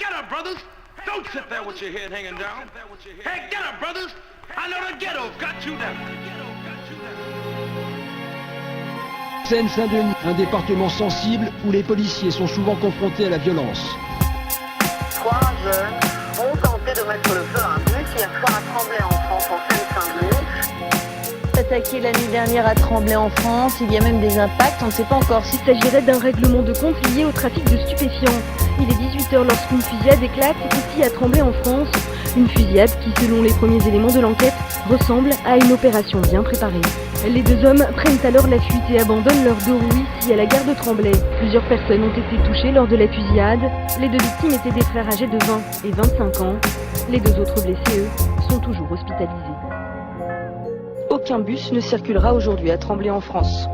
get up, brothers! Don't sit there with your head hanging down. Hey, get up, brothers! I know the ghetto's got you down. Seine-Saint-Denis, un département sensible où les policiers sont souvent confrontés à la violence. 3 jeunes ont tenté de mettre le feu à un bus hier soir à Tremblay en France, en Seine-Saint-Denis. Attaqué la nuit dernière à Tremblay en France, il y a même des impacts, on ne sait pas encore s'il s'agirait d'un règlement de compte lié au trafic de stupéfiants. Il est 18h lorsqu'une fusillade éclate ici à Tremblay en France. Une fusillade qui, selon les premiers éléments de l'enquête, ressemble à une opération bien préparée. Les 2 hommes prennent alors la fuite et abandonnent leur 2 roues ici à la gare de Tremblay. Plusieurs personnes ont été touchées lors de la fusillade. Les 2 victimes étaient des frères âgés de 20 et 25 ans. Les 2 autres blessés, eux, sont toujours hospitalisés. Aucun bus ne circulera aujourd'hui à Tremblay en France.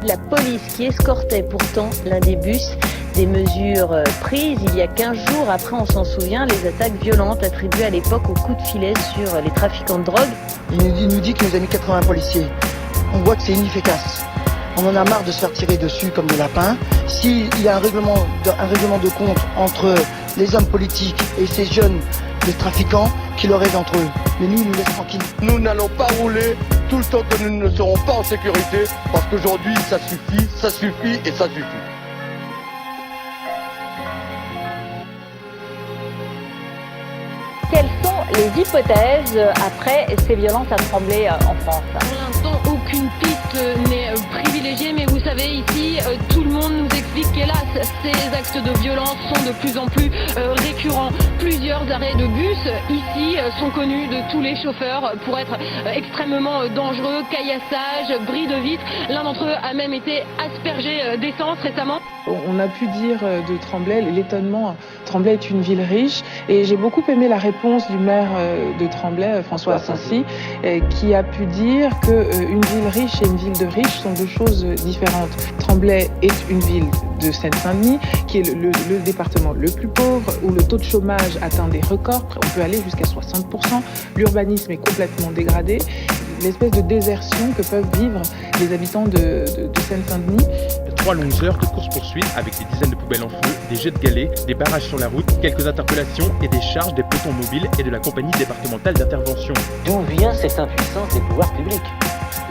La police qui escortait pourtant l'un des bus, des mesures prises il y a 15 jours, après on s'en souvient, les attaques violentes attribuées à l'époque au coup de filet sur les trafiquants de drogue. Il nous dit qu'il nous a mis 80 policiers. On voit que c'est inefficace. On en a marre de se faire tirer dessus comme des lapins. S'il y a un règlement de compte entre les hommes politiques et ces jeunes, les trafiquants, qu'il le règle entre eux. Mais nous, ils nous laissent tranquilles. Nous n'allons pas rouler tout le temps que nous ne serons pas en sécurité, parce qu'aujourd'hui, ça suffit et ça suffit. Quelles sont les hypothèses après ces violences à Tremblay en France? Pour l'instant, aucune piste n'est privilégiée, mais vous savez, ici, tout le monde nous explique qu'hélas, ces actes de violence sont de plus en plus récurrents. Plusieurs arrêts de bus ici sont connus de tous les chauffeurs pour être extrêmement dangereux, caillassage, bris de vitres. L'un d'entre eux a même été aspergé d'essence récemment. On a pu dire de Tremblay, l'étonnement, Tremblay est une ville riche, et j'ai beaucoup aimé la réponse du maire de Tremblay, François Assensy, qui a pu dire qu'une ville riche et une ville de riches sont 2 choses différentes. Tremblay est une ville de Seine-Saint-Denis, qui est le département le plus pauvre, où le taux de chômage atteint des records, on peut aller jusqu'à 60%, l'urbanisme est complètement dégradé, l'espèce de désertion que peuvent vivre les habitants de Seine-Saint-Denis. 3 longues heures de course-poursuite avec des dizaines de poubelles en feu, des jets de galets, des barrages sur la route, quelques interpellations et des charges des pelotons mobiles et de la compagnie départementale d'intervention. D'où vient cette impuissance des pouvoirs publics?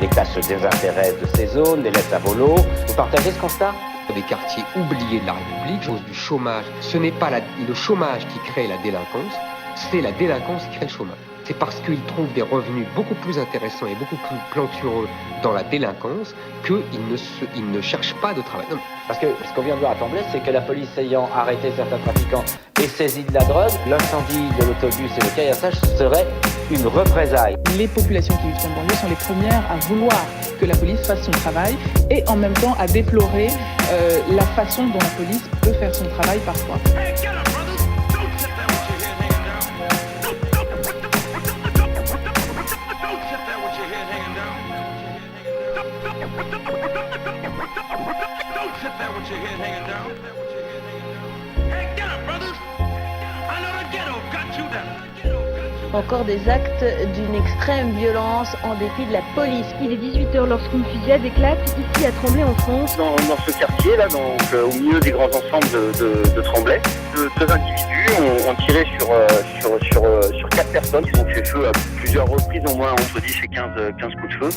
L'État se désintéresse de ces zones, les laisse à volo. Vous partagez ce constat? Des quartiers oubliés de la République, cause du chômage. Ce n'est pas le chômage qui crée la délinquance, c'est la délinquance qui crée le chômage. C'est parce qu'ils trouvent des revenus beaucoup plus intéressants et beaucoup plus plantureux dans la délinquance qu'ils ne cherchent pas de travail. Non. Parce que ce qu'on vient de voir à Tremblay, c'est que la police ayant arrêté certains trafiquants et saisi de la drogue, l'incendie de l'autobus et le caillassage serait une représaille. Les populations qui vivent en banlieue sont les premières à vouloir que la police fasse son travail et en même temps à déplorer la façon dont la police peut faire son travail parfois. Encore des actes d'une extrême violence en dépit de la police. Il est 18h lorsqu'une fusillade éclate ici à Tremblay en France. Dans ce quartier, là, au milieu des grands ensembles de Tremblay, 2 individus ont tiré sur 4 personnes. Ils ont fait feu à plusieurs reprises, au moins entre 10 et 15 coups de feu.